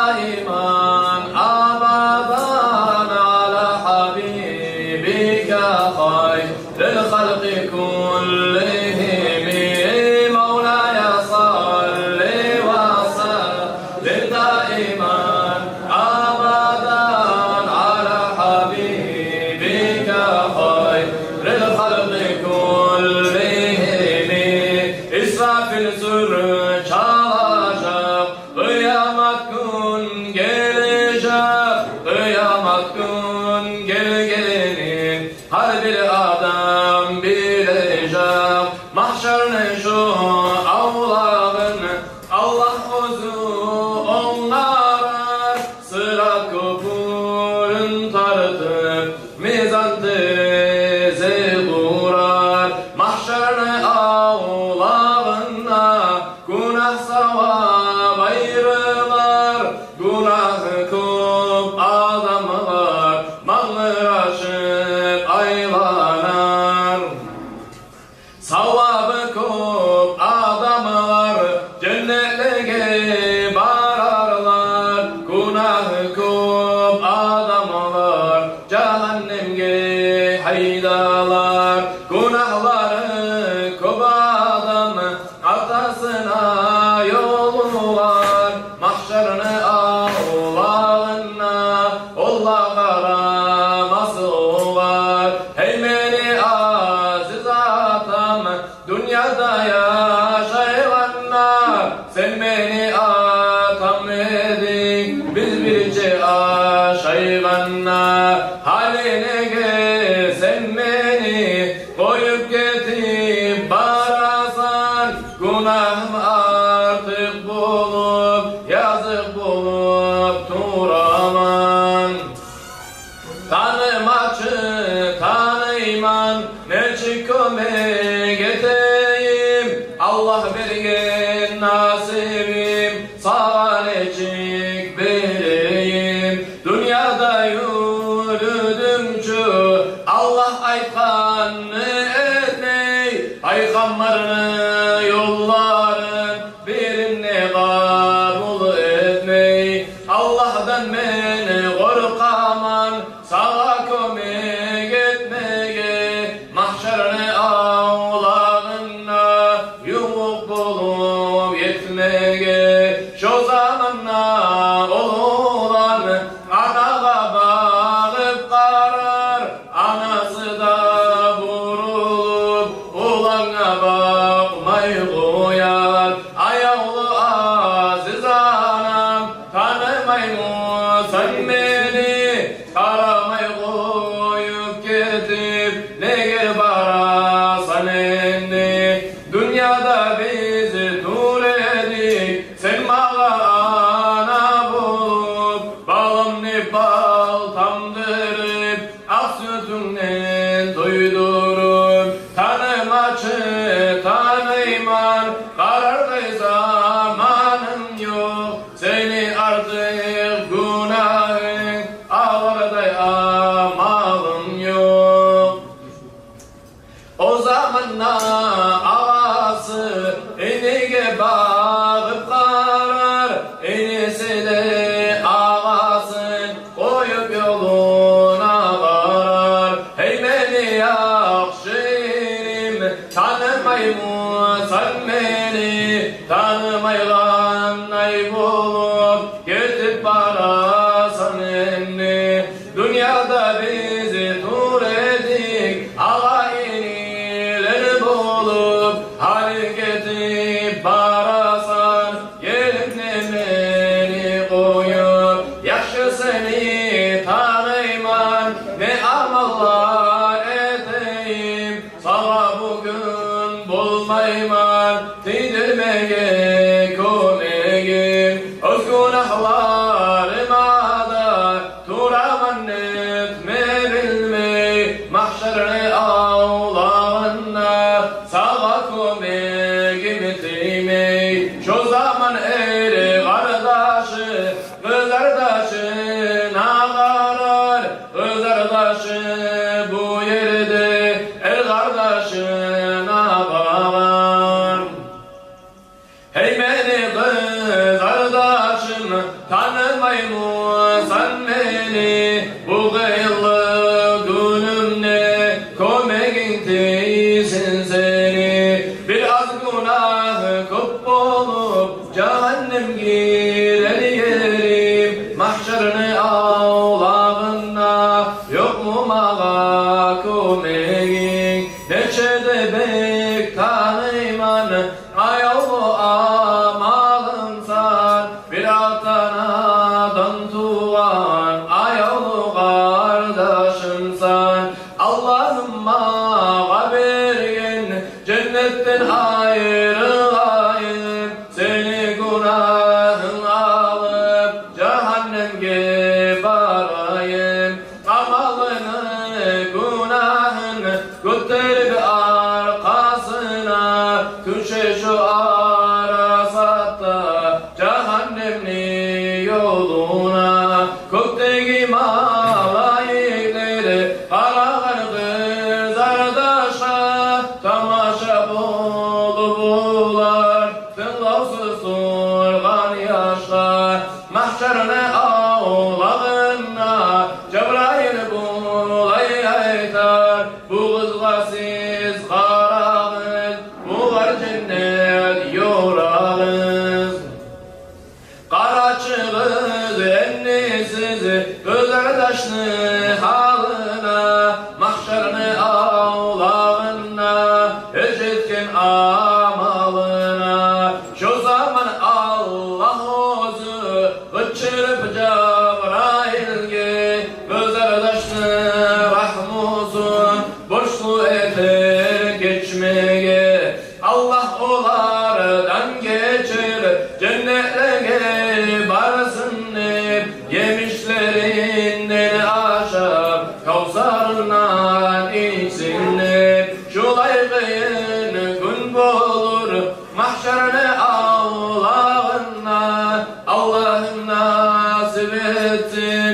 دائما أبدا على حبيبك خير الخلق كلهم مولاي صل وسلم دائما أبدا على حبيبك خير الخلق كلهم İsrafil sürü çalacak, kıyamet gün gelecek, kıyamet gün gelinin her bir adam bilecek. Mahşerine şu avlağını Allah özü onlara sırat köpüğün tartıp mizan tezi kurar. Mahşerine avlağına günah sevap ayrılar, günah kop adamlar mağrışıp aylanar. Savabı kop adamlar cennetlige bararlar, günah kop adamlar cehennemge haydalar. Günahları kop adam atasına yollar, mahşerine ağlarına Allah araması var. Hey beni aziz atam, dünyada yaşayanlar, sen beni atam edin, biz birce aşayganlar. Haline gel sen beni koyup getip barasan, günahım artık bulup yazık bulup duramam. Tanımaçı tanıyman ne çıkome geteyim, Allah bergen nasibim sağ necik bereyim. Dünyada yürüdümçü Allah aytkanını etmey, peygamberini yolların birini kabul etmey. Allah'tan beni korkaman sağa kömek etmeye, mahşerine ağlarına yumuk bulup yetmeye. Şu zamanla olan anağa bağıp karar, anası da vurulup ulana bakmay koyar. Ayağlı aziz anam tanımay mı sen beni, karamay koyup gidip nege barasan endi. Dünyada bizi dur edik, sen bana ana bulup balım ne bal tamdırıp ak sütünden doydurup. Tanımaçı tanıyman karardı zamanın yok, seni artık günahın ağırda amalın yok. O zamanla ağası enige bağıp karar, enisi de ağasın koyup yoluna varar. Hey beni yakşirim, tanımay mı sen beni, tanımaylan ay bulup gidip barasan enni. Dünyada bizi dur edik, ağa inileri bulup hal getip barasan, gelip ne beni koyup. Yaşı seni tanıyman ne amallar edeyim, sana bugün bulmayman dindirmeye komegim. Öz günahlarıma da turaman etme bilmey, mahşerine ağlarına sağa komegim etmey. Şu zaman eri kardeşi tanımaymışsan beni bu kıyılı günümde kömeğin değilsin seni biraz günah kıp olup cehennem girer yerim mahşerini ağlağında yok mu mağa kömeğin neçede bek tanıyman ayolu amalınsan bir atanadan tuğan ayolu kardeşimsan Allah'ım haberin cennetten ayrılayım seni günahın alıp cehennemge varayım amalını günahını götürüp arkasına köşe şu arasatta cehennemli yoluna kökteki malayikleri aralar kızardaşa tamaşa buldular tınlavsız sorgan yaşlar mahşerine ağlağına Cebrail bulay aytar bu kızla siz karağız bu var cennet yorağız Karaçığız ennisiz gözlerdaşlı halına mahşerine ağlağına ecetken amalına şu zaman Allah ozu gıçırıp Cebrail'ge gözlerdaşlı rahmusun borçlu eter geçmeye Allah olardan geçir cennetlere varsın hep yemişlerinden aşağı kavsarından içsin hep şu laygın gün bulur mahşerine ağlağına Allah'ım nasip etsin